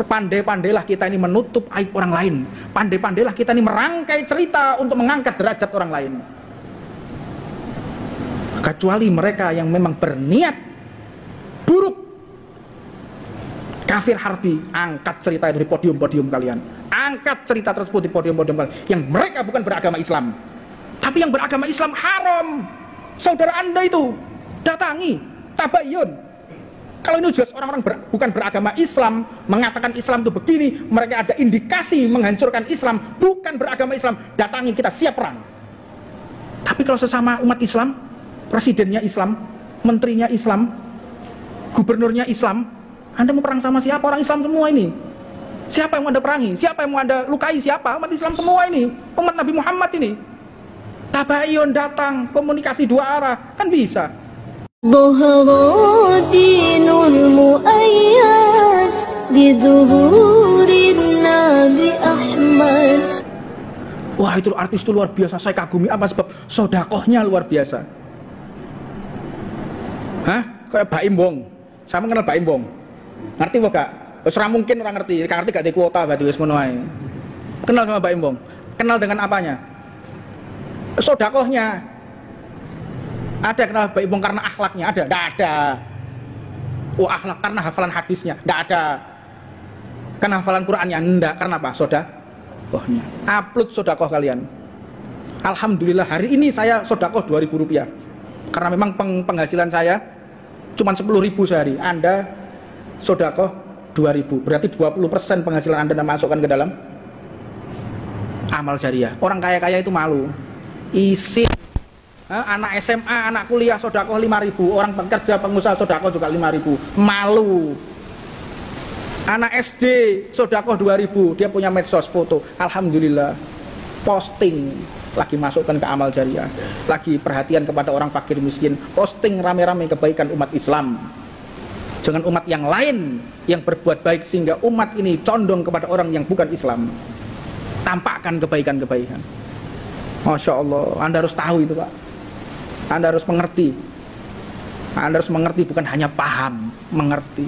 Pandai-pandailah kita ini menutup aib orang lain. Pandai-pandailah kita ini merangkai cerita untuk mengangkat derajat orang lain. Kecuali mereka yang memang berniat buruk, kafir harbi, angkat cerita itu di podium-podium kalian. Angkat cerita tersebut di podium-podium kalian. Yang mereka bukan beragama Islam. Tapi yang beragama Islam haram. Saudara Anda itu datangi, tabayyun. Kalau ini jelas orang-orang bukan beragama Islam, mengatakan Islam itu begini, mereka ada indikasi menghancurkan Islam, bukan beragama Islam, datangi, kita siap perang. Tapi kalau sesama umat Islam, presidennya Islam, menterinya Islam, gubernurnya Islam, Anda mau perang sama siapa? Orang Islam semua ini. Siapa yang mau Anda perangi? Siapa yang mau Anda lukai? Siapa? Umat Islam semua ini, umat Nabi Muhammad ini. Tabayyun datang, komunikasi dua arah, kan bisa. ظهر دين المؤيد بظهور النبي أحمد. Wah, itu artis itu luar biasa, saya kagumi. Apa sebab? Sodakohnya luar biasa. Hah? Kayak Baim Wong. Saya mengenal Baim Wong. Ngerti kok gak? Ora mungkin orang ngerti. Ngerti gak di kuota berarti wis ngono ae. Kenal sama Baim Wong. Kenal dengan apanya? Sodakohnya. Ada kenal Baim Wong karena akhlaknya? Ada? Tidak ada. Oh, akhlak karena hafalan hadisnya? Tidak ada. Karena hafalan Qurannya? Tidak. Karena apa? Sodakohnya. Upload sodakoh kalian. Alhamdulillah hari ini saya sodakoh Rp2.000. Karena memang penghasilan saya cuma 10.000 sehari. Anda sodakoh 2.000. Berarti 20% penghasilan Anda masukkan ke dalam amal jariah. Orang kaya-kaya itu malu. Isi anak SMA, anak kuliah sodakoh 5.000, orang pekerja pengusaha sodakoh juga 5.000, malu. Anak SD sodakoh 2.000, dia punya medsos foto, alhamdulillah, posting, lagi masukkan ke amal jariah, lagi perhatian kepada orang fakir miskin, posting rame-rame kebaikan umat Islam. Jangan umat yang lain yang berbuat baik sehingga umat ini condong kepada orang yang bukan Islam. Tampakkan kebaikan-kebaikan. Masya Allah, Anda harus tahu itu Pak. Anda harus mengerti. Anda harus mengerti, bukan hanya paham, mengerti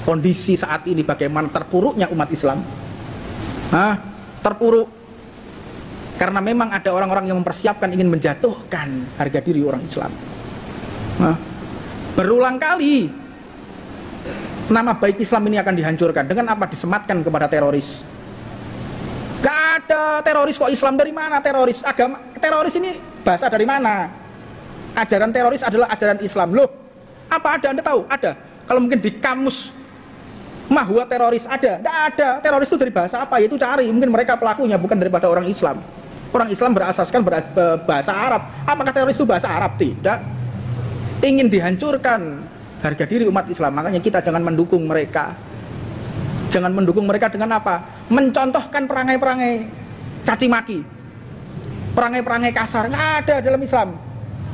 kondisi saat ini bagaimana terpuruknya umat Islam. Terpuruk karena memang ada orang-orang yang mempersiapkan ingin menjatuhkan harga diri orang Islam. Berulang kali nama baik Islam ini akan dihancurkan dengan apa? Disematkan kepada teroris. Gak ada teroris kok, Islam dari mana teroris? Agama teroris ini bahasa dari mana? Ajaran teroris adalah ajaran Islam. Loh, apa ada? Anda tahu? Ada. Kalau mungkin di kamus mahwa teroris ada. Tidak ada. Teroris itu dari bahasa apa? Itu cari. Mungkin mereka pelakunya bukan daripada orang Islam. Orang Islam berasaskan bahasa Arab. Apakah teroris itu bahasa Arab? Tidak. Ingin dihancurkan harga diri umat Islam. Makanya kita jangan mendukung mereka. Jangan mendukung mereka dengan apa? Mencontohkan perangai-perangai caci maki, perangai-perangai kasar. Nggak ada dalam Islam.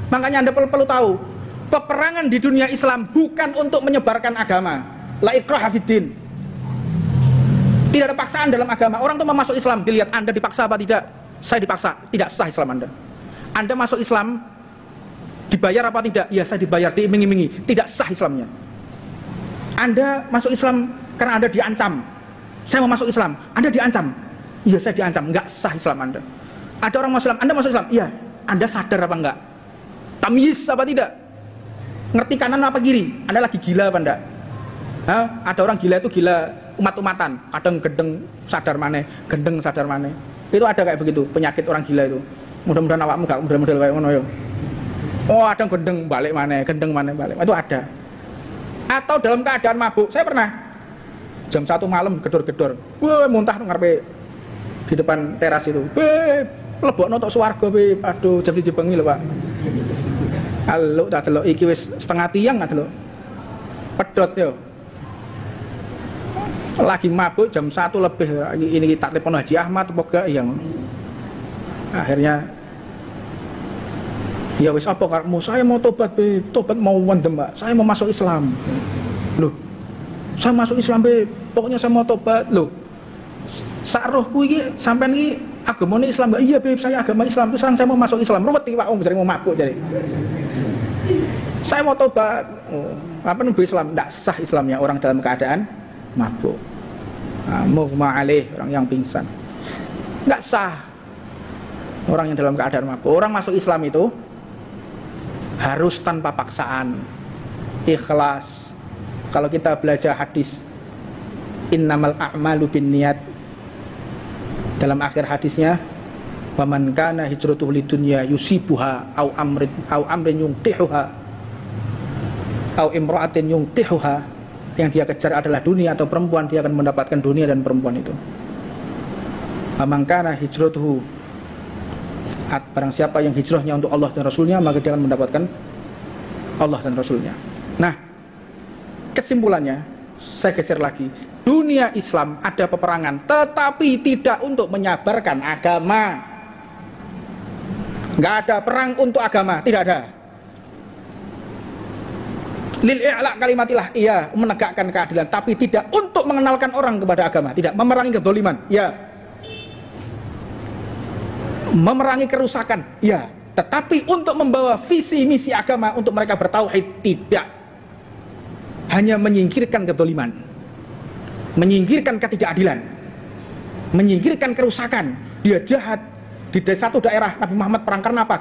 Makanya Anda perlu tahu, peperangan di dunia Islam bukan untuk menyebarkan agama. La ikraha fiddin. Tidak ada paksaan dalam agama. Orang tuh mau masuk Islam, dilihat Anda dipaksa apa tidak. Saya dipaksa, tidak sah Islam Anda. Anda masuk Islam, dibayar apa tidak? Ya saya dibayar, diiming-imingi, tidak sah Islamnya. Anda masuk Islam karena Anda diancam. Saya mau masuk Islam, Anda diancam. Iya saya diancam, enggak sah Islam Anda. Ada orang Muslim, Anda masuk Islam, iya. Anda sadar apa enggak? Tamyiz apa tidak? Ngerti kanan apa kiri? Anda lagi gila apa enggak? Ada orang gila itu gila umat-umatan. Kadang gendeng sadar maneh, gendeng sadar maneh. Itu ada kayak begitu, penyakit orang gila itu. Mudah-mudahan awakmu enggak model-model kayak ngono ya. Oh, ada gendeng balik maneh, gendeng maneh balik. Itu ada. Atau dalam keadaan mabuk. Saya pernah jam 1 malam gedor-gedor. Wah, muntah ngarepe di depan teras itu. Lebokno tok swarga be. Aduh, jam 1 bengi lho, Pak. Halo, tak delok iki wis setengah tiang tak delok. Pedot yo. Lagi mabuk jam 1 lebih. Ini tak telepon Haji Ahmad apa gak yang. Akhirnya ya wis apa karepmu? Saya mau tobat be. Tobat mau mendem, Pak. Saya mau masuk Islam. Loh. Saya masuk Islam be. Pokoknya saya mau tobat. Loh. Sak rohku iki sampean iki agamane Islam enggak? Iya, Beb, saya agama Islam. Terus sekarang saya mau masuk Islam. Ruwet iki, Pak. Jare mau mabuk jare. Saya mau tobat. Oh, apa nabi Islam? Enggak sah Islamnya orang dalam keadaan mabuk. Mughma alaih, orang yang pingsan. Nggak sah orang yang dalam keadaan mabuk. Orang masuk Islam itu harus tanpa paksaan, ikhlas. Kalau kita belajar hadis innamal a'malu binniyat, dalam akhir hadisnya waman kana hijratuhu lidunya yusibuha au amrin yunqihuha au imra'atin yunqihuha, yang dia kejar adalah dunia atau perempuan, dia akan mendapatkan dunia dan perempuan itu. Waman kana hijratuhu, barang siapa yang hijrahnya untuk Allah dan Rasulnya, maka dia akan mendapatkan Allah dan Rasulnya. Nah, kesimpulannya saya geser lagi. Dunia Islam ada peperangan, tetapi tidak untuk menyabarkan agama. Nggak ada perang untuk agama, tidak ada. Lil i'la kalimatillah, iya, menegakkan keadilan, tapi tidak untuk mengenalkan orang kepada agama, tidak. Memerangi kedzaliman, ya. Memerangi kerusakan, ya. Tetapi untuk membawa visi misi agama untuk mereka bertauhid, tidak. Hanya menyingkirkan kedzaliman, menyingkirkan ketidakadilan, menyingkirkan kerusakan. Dia jahat. Di satu daerah Nabi Muhammad perang karena apa?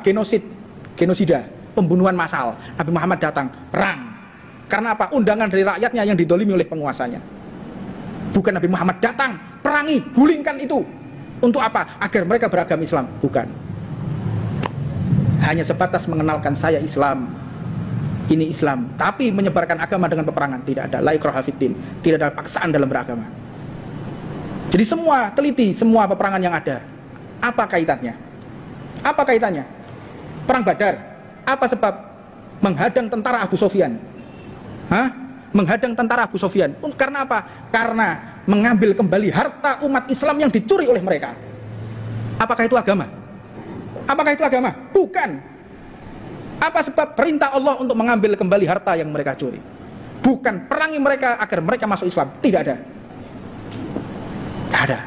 Genosida, pembunuhan massal. Nabi Muhammad datang perang. Karena apa? Undangan dari rakyatnya yang didolimi oleh penguasanya. Bukan Nabi Muhammad datang, perangi, gulingkan itu. Untuk apa? Agar mereka beragama Islam. Bukan. Hanya sebatas mengenalkan saya Islam. Ini Islam. Tapi menyebarkan agama dengan peperangan tidak ada. La ikraha fiddin. Tidak ada paksaan dalam beragama. Jadi semua, teliti semua peperangan yang ada. Apa kaitannya? Apa kaitannya? Perang Badar. Apa sebab menghadang tentara Abu Sufyan? Menghadang tentara Abu Sufyan. Karena apa? Karena mengambil kembali harta umat Islam yang dicuri oleh mereka. Apakah itu agama? Apakah itu agama? Bukan. Apa sebab perintah Allah untuk mengambil kembali harta yang mereka curi? Bukan perangi mereka agar mereka masuk Islam. Tidak ada. Tidak ada.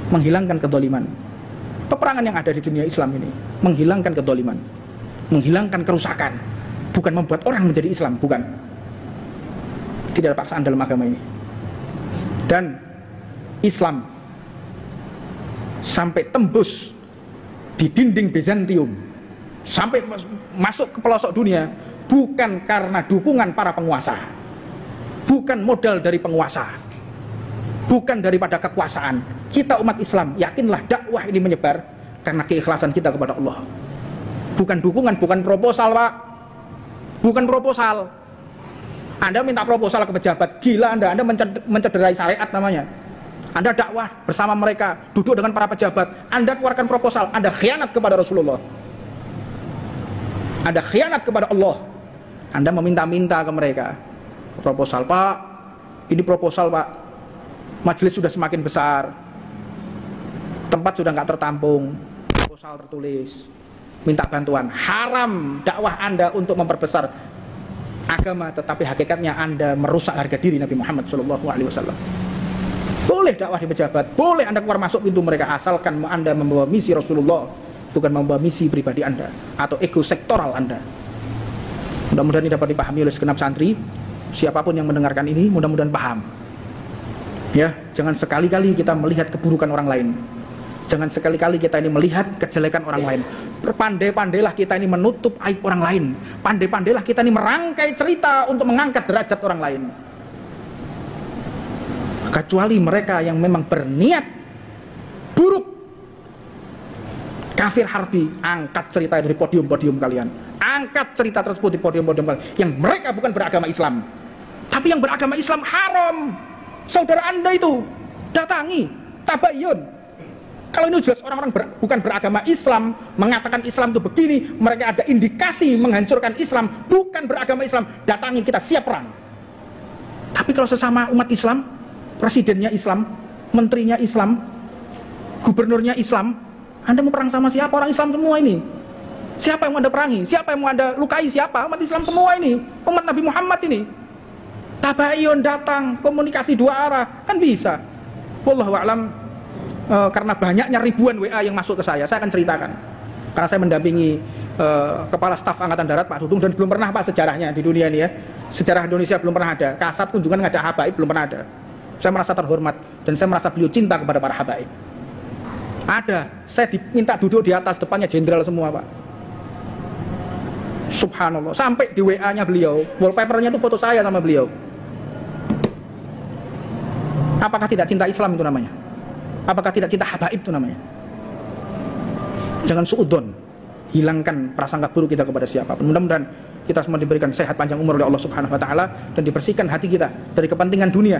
Menghilangkan kedzaliman. Peperangan yang ada di dunia Islam ini menghilangkan kedzaliman, menghilangkan kerusakan. Bukan membuat orang menjadi Islam, bukan. Tidak ada paksaan dalam agama ini. Dan Islam sampai tembus di dinding Bizantium, sampai masuk ke pelosok dunia, bukan karena dukungan para penguasa, bukan modal dari penguasa, bukan daripada kekuasaan. Kita umat Islam, yakinlah dakwah ini menyebar karena keikhlasan kita kepada Allah. Bukan dukungan, bukan proposal, Pak. Bukan proposal. Anda minta proposal ke pejabat, gila Anda mencederai syariat namanya. Anda dakwah bersama mereka, duduk dengan para pejabat, Anda keluarkan proposal, Anda khianat kepada Rasulullah. Anda khianat kepada Allah. Anda meminta-minta ke mereka, proposal, Pak, ini proposal, Pak. Majelis sudah semakin besar, tempat sudah nggak tertampung, proposal tertulis, minta bantuan. Haram dakwah Anda untuk memperbesar agama, tetapi hakikatnya Anda merusak harga diri Nabi Muhammad SAW. Boleh dakwah di pejabat, boleh Anda keluar masuk pintu mereka, asalkan Anda membawa misi Rasulullah, bukan membawa misi pribadi Anda atau ego sektoral Anda. Mudah-mudahan ini dapat dipahami oleh segenap santri. Siapapun yang mendengarkan ini, mudah-mudahan paham. Ya, jangan sekali-kali kita melihat keburukan orang lain. Jangan sekali-kali kita ini melihat kejelekan orang lain. Pandai-pandailah kita ini menutup aib orang lain. Pandai-pandailah kita ini merangkai cerita untuk mengangkat derajat orang lain. Kecuali mereka yang memang berniat buruk, kafir harbi, angkat cerita dari podium-podium kalian. Angkat cerita tersebut di podium-podium kalian. Yang mereka bukan beragama Islam, tapi yang beragama Islam haram. Saudara Anda itu datangi, tabayyun. Kalau ini jelas orang-orang bukan beragama Islam, mengatakan Islam itu begini, mereka ada indikasi menghancurkan Islam, bukan beragama Islam, datangi, kita siap perang. Tapi kalau sesama umat Islam, presidennya Islam, menterinya Islam, gubernurnya Islam, Anda mau perang sama siapa? Orang Islam semua ini. Siapa yang mau Anda perangi? Siapa yang mau Anda lukai? Siapa? Umat Islam semua ini, umat Nabi Muhammad ini. Tabayun datang, komunikasi dua arah, kan bisa. Wallahu a'lam. Karena banyaknya ribuan WA yang masuk ke saya akan ceritakan. Karena saya mendampingi Kepala Staf Angkatan Darat Pak Dudung, dan belum pernah Pak sejarahnya di dunia ini ya. Sejarah Indonesia belum pernah ada. Kasat kunjungan ngajak habaib belum pernah ada. saya merasa terhormat dan saya merasa beliau cinta kepada para habaib. Ada, saya diminta duduk di atas, depannya jenderal semua Pak. Subhanallah, sampai di WA-nya beliau, wallpapernya itu foto saya sama beliau. Apakah tidak cinta Islam itu namanya? Apakah tidak cinta habaib itu namanya? Jangan suudzon, hilangkan prasangka buruk kita kepada siapapun. Mudah-mudahan kita semua diberikan sehat panjang umur oleh Allah Subhanahu wa taala dan dibersihkan hati kita dari kepentingan dunia,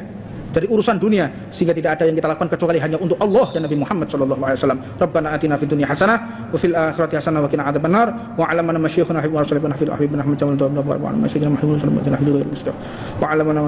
dari urusan dunia, sehingga tidak ada yang kita lakukan kecuali hanya untuk Allah dan Nabi Muhammad sallallahu alaihi wasallam. Rabbana atina fid dunya hasanah wa fil akhirati hasanah wa qina adzabannar wa 'allamana masyayikhuna wa rasulana wa habibana Muhammad sallallahu alaihi wasallam wa 'allamana